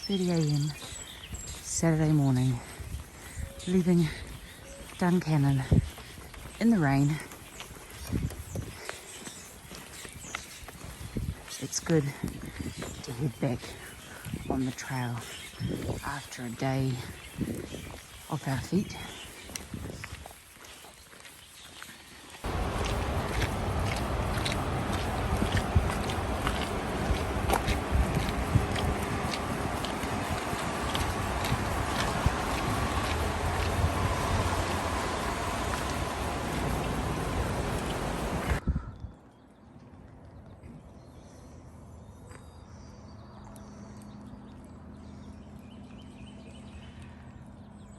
6:30 a.m. Saturday morning, leaving Duncannon in the rain. It's good to head back on the trail after a day off our feet.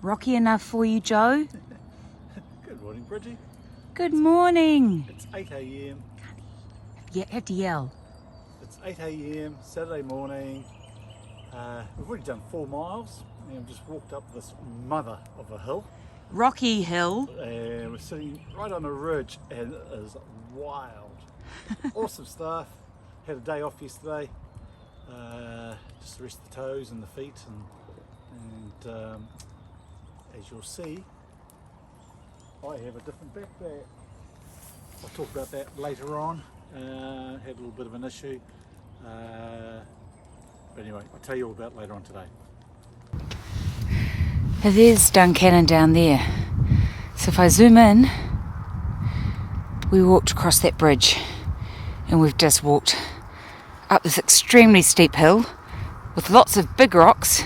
Rocky enough for you, Joe? Good morning, Bridgie. Good morning. It's 8 a.m. You had to yell. It's 8 a.m. Saturday morning. We've already done 4 miles and we've just walked up this mother of a hill. Rocky Hill. And we're sitting right on a ridge and it is wild. Awesome stuff. Had a day off yesterday. Just to rest the toes and the feet and as you'll see, I have a different backpack. I'll talk about that later on. Had a little bit of an issue. But anyway, I'll tell you all about it later on today. There's Duncannon down there. So if I zoom in, we walked across that bridge and we've just walked up this extremely steep hill with lots of big rocks.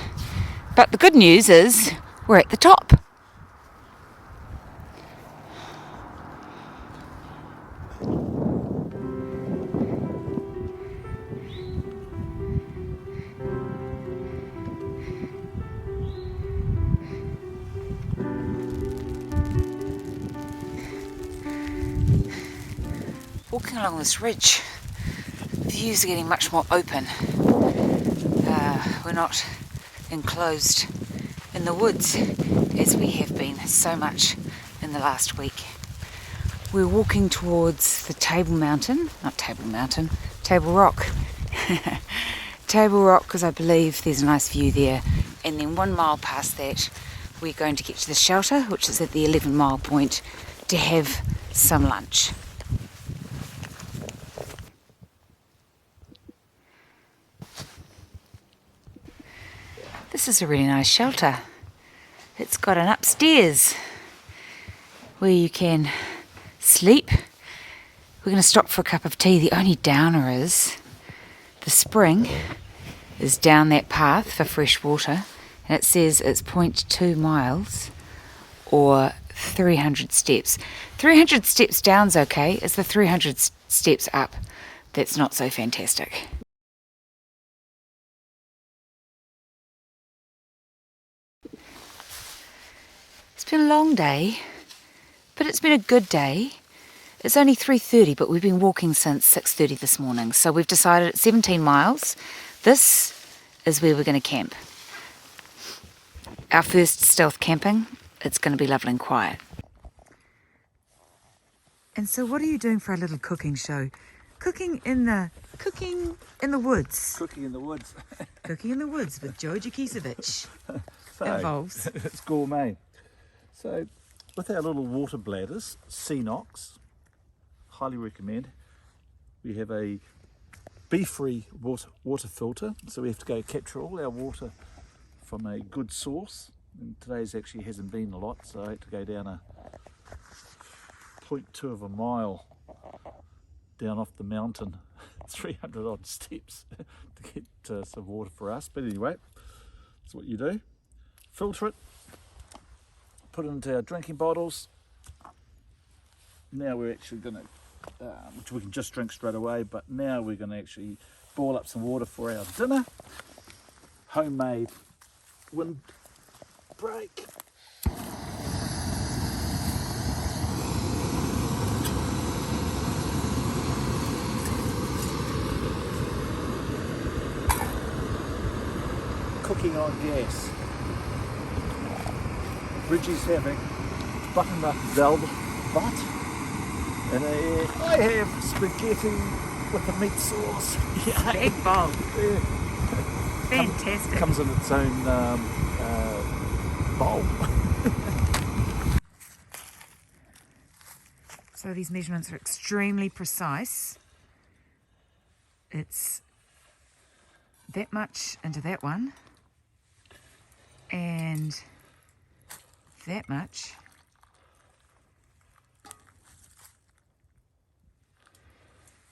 But the good news is we're at the top. Walking along this ridge, the views are getting much more open. We're not enclosed in the woods as we have been so much in the last week. We're walking towards the Table Rock. Table Rock, because I believe there's a nice view there. And then 1 mile past that, we're going to get to the shelter, which is at the 11-mile point, to have some lunch. This is a really nice shelter. It's got an upstairs where you can sleep. We're going to stop for a cup of tea. The only downer is the spring is down that path for fresh water, and it says it's 0.2 miles or 300 steps. 300 steps down's okay. It's the 300 steps up that's not so fantastic. It's been a long day, but it's been a good day. It's only 3:30, but we've been walking since 6:30 this morning. So we've decided at 17 miles, this is where we're going to camp. Our first stealth camping. It's going to be lovely and quiet. And so what are you doing for our little cooking show? Cooking in the woods. Cooking in the woods. Cooking in the woods with Joe Jakisevich. So, Involves. It's gourmet. So with our little water bladders, Cenox, highly recommend. We have a bee-free water filter, so we have to go capture all our water from a good source. And today's actually hasn't been a lot, so I had to go down a 0.2 of a mile down off the mountain, 300 odd steps to get some water for us. But anyway, that's what you do. Filter it, put it into our drinking bottles. Now we're actually going to, which we can just drink straight away, but now we're going to actually boil up some water for our dinner. Homemade windbreak. Cooking on gas. Bridgie's having butternut butt, and I have spaghetti with a meat sauce. Big bowl. Fantastic. Comes in its own bowl. So these measurements are extremely precise. It's that much into that one and that much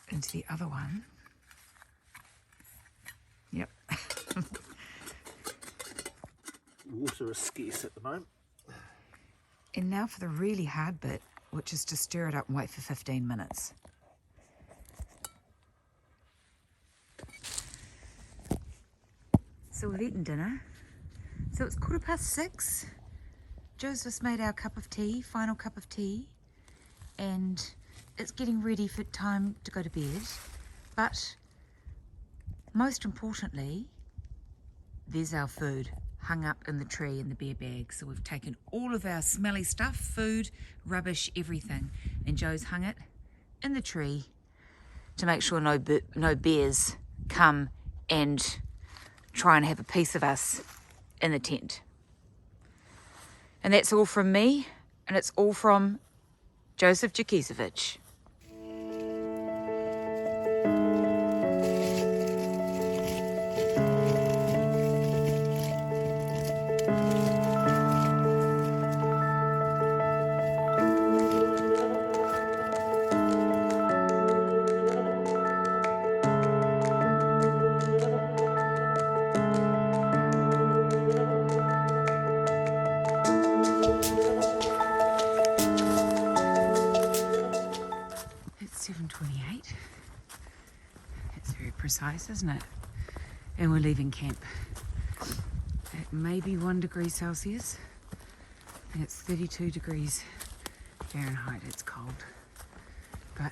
into the other one. Yep. Water is scarce at the moment. And now for the really hard bit, which is to stir it up and wait for 15 minutes. So we've eaten dinner. So it's 6:15. Joe's just made our cup of tea, final cup of tea, and it's getting ready for time to go to bed. But most importantly, there's our food hung up in the tree in the bear bag. So we've taken all of our smelly stuff, food, rubbish, everything, and Joe's hung it in the tree to make sure no bears come and try and have a piece of us in the tent. And that's all from me, and it's all from Joseph Jakisevich. It's 7:28. It's very precise, isn't it? And we're leaving camp. It may be 1 degree Celsius, and it's 32 degrees Fahrenheit. It's cold. But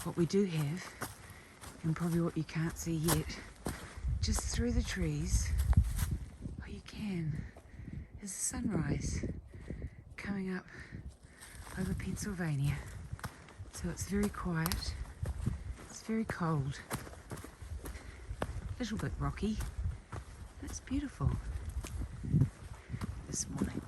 what we do have, and probably what you can't see yet, just through the trees, oh you can, is the sunrise coming up over Pennsylvania. So it's very quiet, it's very cold, a little bit rocky, but it's beautiful this morning.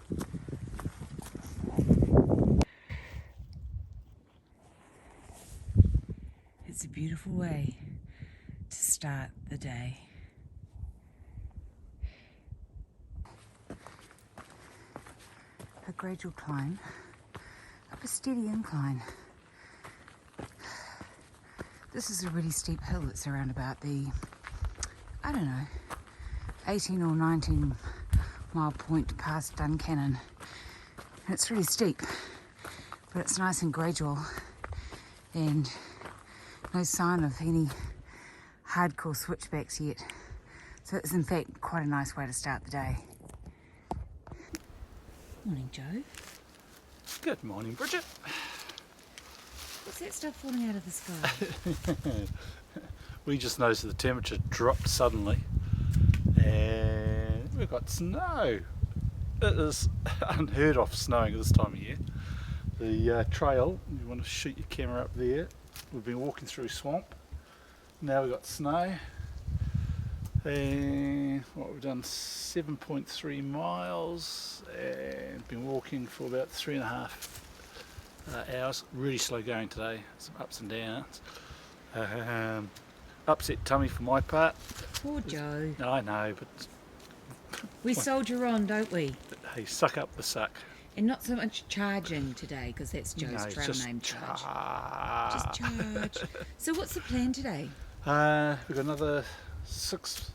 It's a beautiful way to start the day. A gradual climb up a steady incline. This is a really steep hill that's around about the, 18 or 19 mile point past Duncannon. And it's really steep, but it's nice and gradual, and no sign of any hardcore switchbacks yet. So it's in fact quite a nice way to start the day. Morning, Joe. Good morning, Bridget. What's that stuff falling out of the sky? We just noticed the temperature dropped suddenly and we've got snow. It is unheard of snowing at this time of year. The trail, you want to shoot your camera up there, we've been walking through swamp. Now we've got snow, and what we've done 7.3 miles and been walking for about 3.5 hours. Really slow going today, some ups and downs. Upset tummy for my part. Poor Joe. I know, but We soldier on, don't we? hey, suck up the suck. And not so much charging today, because that's Joe's No, trail just name, Charge. Just Just charge. So what's the plan today? we've got another 6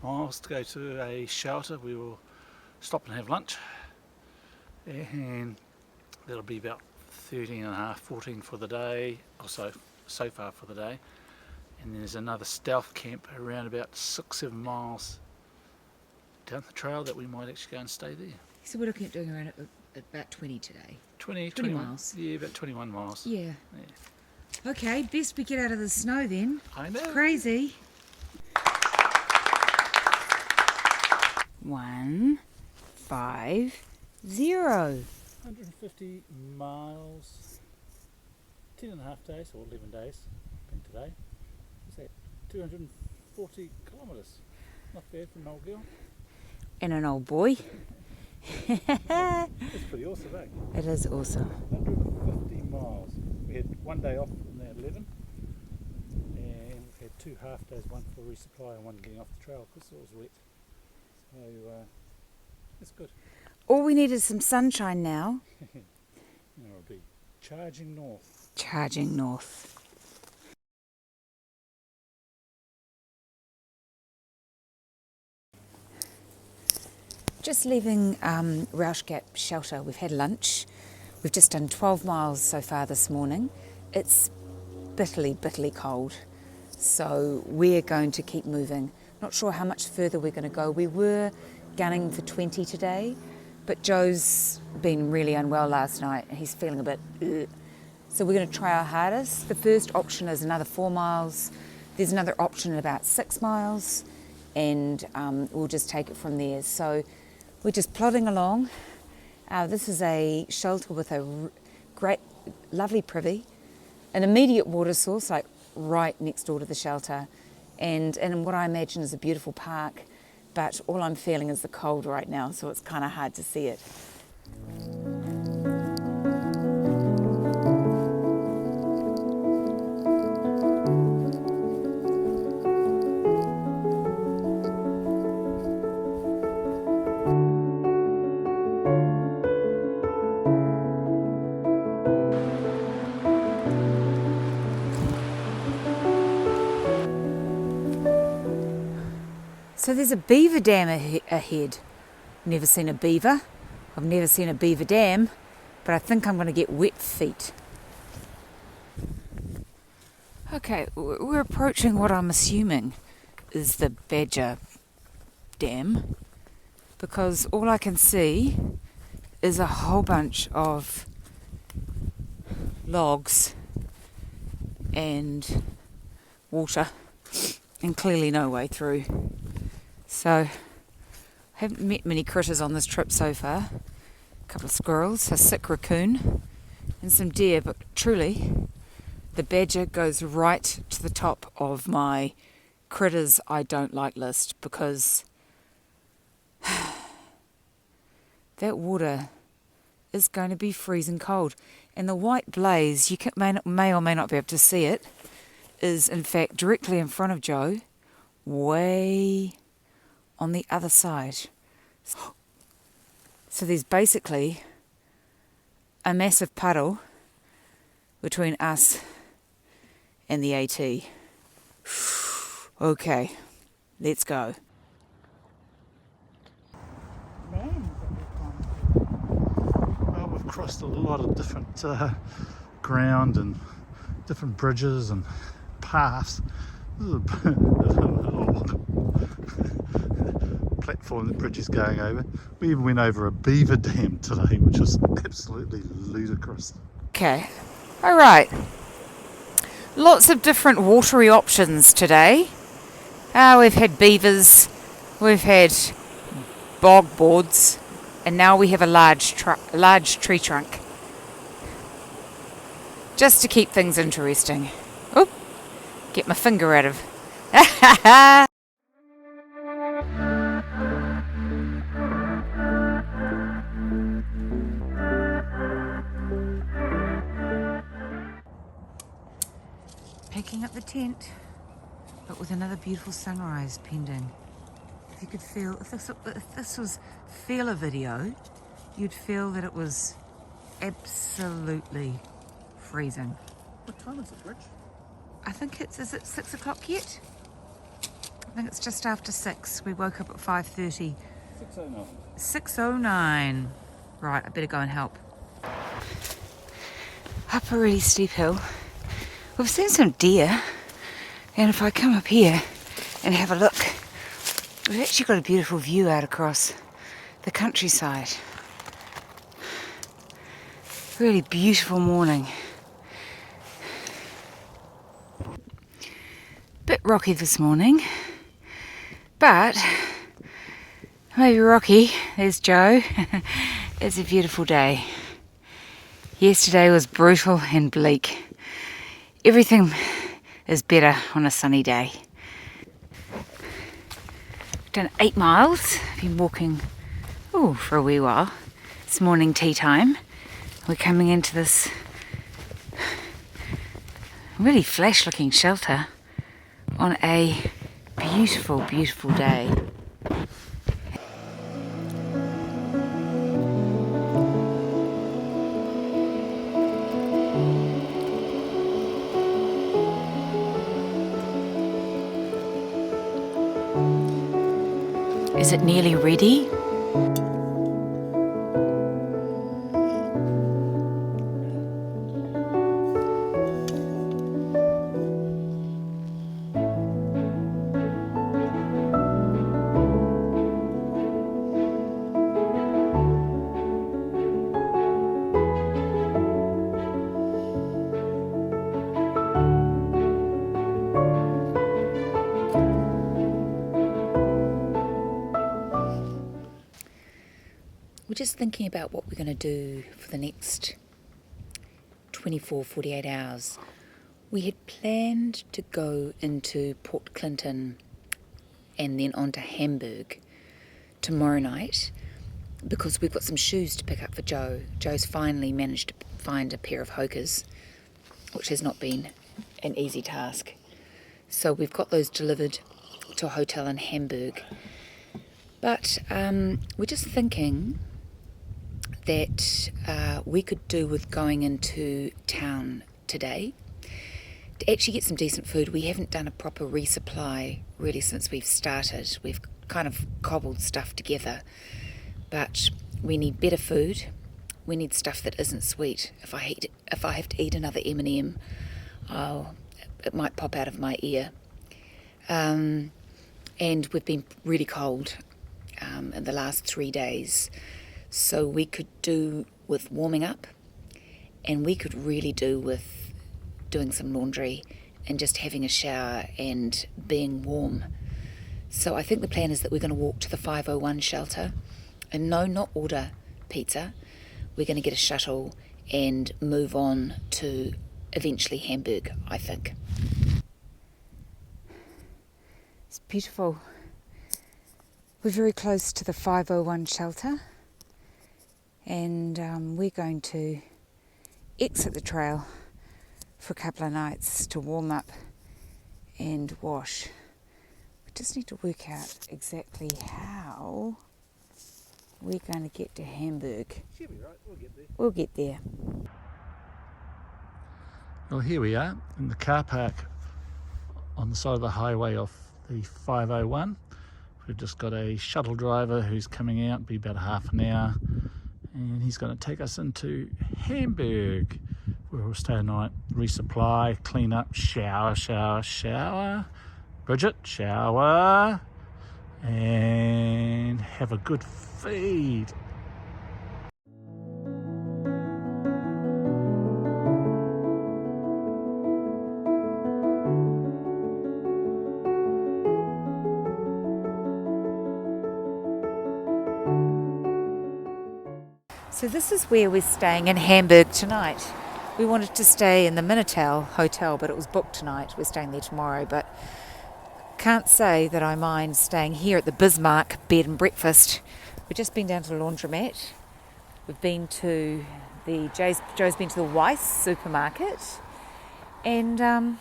miles to go to a shelter. We will stop and have lunch, and that'll be about 13.5, 14 for the day, or so far for the day. And there's another stealth camp around about 6-7 miles down the trail that we might actually go and stay there. So we're looking at doing around about 20 today. 20 miles. Yeah, about 21 miles. Yeah. Okay, best we get out of the snow then. I know. Crazy. 1, 5, 0. 150 miles, 10.5 days or 11 days, been today. What's that? 240 kilometres. Not bad for an old girl. And an old boy. It's pretty awesome, eh? It is awesome. 150 miles. We had one day off in the 11, and we've had 2 half days, one for resupply and one getting off the trail because it was wet. So it's good. All we need is some sunshine now. And it'll be charging north. Charging north. Just leaving Rausch Gap shelter. We've had lunch. We've just done 12 miles so far this morning. It's bitterly, bitterly cold. So we're going to keep moving. Not sure how much further we're going to go. We were gunning for 20 today, but Joe's been really unwell last night. He's feeling a bit So we're going to try our hardest. The first option is another 4 miles. There's another option at about 6 miles, and we'll just take it from there. So we're just plodding along. This is a shelter with a great, lovely privy, an immediate water source, like right next door to the shelter, and what I imagine is a beautiful park, but all I'm feeling is the cold right now, so it's kind of hard to see it. So there's a beaver dam ahead. Never seen a beaver. I've never seen a beaver dam, but I think I'm going to get wet feet. Okay, we're approaching what I'm assuming is the Badger Dam, because all I can see is a whole bunch of logs and water and clearly no way through. So, I haven't met many critters on this trip so far. A couple of squirrels, a sick raccoon, and some deer, but truly, the badger goes right to the top of my critters I don't like list, because that water is going to be freezing cold. And the white blaze, you may or may not be able to see it, is in fact directly in front of Joe, way on the other side. So there's basically a massive puddle between us and the AT. Okay, let's go. Well, we've crossed a lot of different ground and different bridges and paths. This is a little platform that bridge is going over. We even went over a beaver dam today, which was absolutely ludicrous. Okay, all right. Lots of different watery options today. We've had beavers, we've had bog boards, and now we have a large tree trunk. Just to keep things interesting. Oop, get my finger out of. Picking up the tent, but with another beautiful sunrise pending. If you could feel, if this was feel a video, you'd feel that it was absolutely freezing. What time is it, Rich? I think is it 6 o'clock yet? I think it's just after 6. We woke up at 5:30. 6:09. 6:09. Right, I better go and help. Up a really steep hill. We've seen some deer, and if I come up here and have a look, we've actually got a beautiful view out across the countryside. Really beautiful morning. Bit rocky this morning, but maybe rocky. There's Joe. It's a beautiful day. Yesterday was brutal and bleak. Everything is better on a sunny day. Done 8 miles. Been walking for a wee while. It's morning tea time. We're coming into this really flash looking shelter on a beautiful, beautiful day. Is it nearly ready? We're just thinking about what we're going to do for the next 48 hours. We had planned to go into Port Clinton and then on to Hamburg tomorrow night because we've got some shoes to pick up for Joe. Joe's finally managed to find a pair of Hoka's, which has not been an easy task. So we've got those delivered to a hotel in Hamburg. But we're just thinking that we could do with going into town today to actually get some decent food. We haven't done a proper resupply really since we've started. We've kind of cobbled stuff together, but we need better food. We need stuff that isn't sweet. If I have to eat another M&M, it might pop out of my ear. And we've been really cold in the last 3 days. So we could do with warming up, and we could really do with doing some laundry and just having a shower and being warm. So I think the plan is that we're going to walk to the 501 shelter, and no, not order pizza. We're going to get a shuttle and move on to eventually Hamburg, I think. It's beautiful. We're very close to the 501 shelter. And we're going to exit the trail for a couple of nights to warm up and wash. We just need to work out exactly how we're going to get to Hamburg. Should be right, we'll get there. We'll get there. Well, here we are in the car park on the side of the highway off the 501. We've just got a shuttle driver who's coming out, be about half an hour. And he's going to take us into Hamburg, where we'll stay a night, resupply, clean up, shower, Bridget, shower, and have a good feed. So this is where we're staying in Hamburg tonight. We wanted to stay in the Minotaur Hotel, but it was booked tonight. We're staying there tomorrow, but can't say that I mind staying here at the Bismarck bed and breakfast. We've just been down to the laundromat. We've been to Joe's been to the Weiss supermarket, and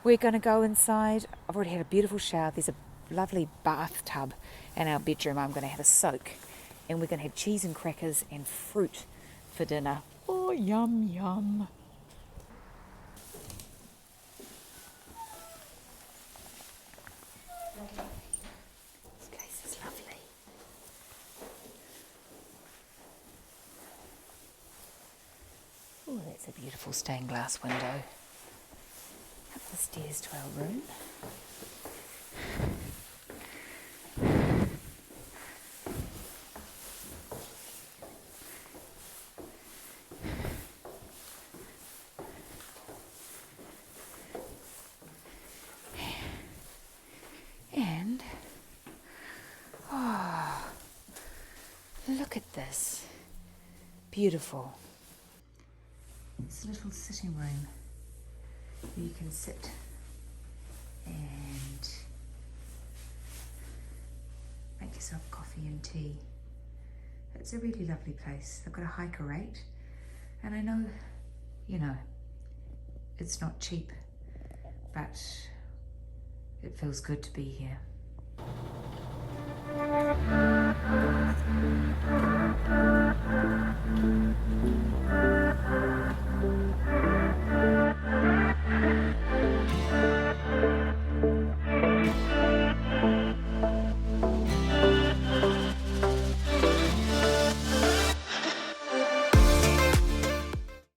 we're going to go inside. I've already had a beautiful shower. There's a lovely bathtub in our bedroom. I'm going to have a soak. And we're going to have cheese and crackers and fruit for dinner. Oh, yum, yum. This place is lovely. Oh, that's a beautiful stained glass window. Up the stairs to our room. Look at this. Beautiful. It's a little sitting room where you can sit and yourself coffee and tea. It's a really lovely place. They've got a hiker rate, and I know, you know, it's not cheap, but it feels good to be here.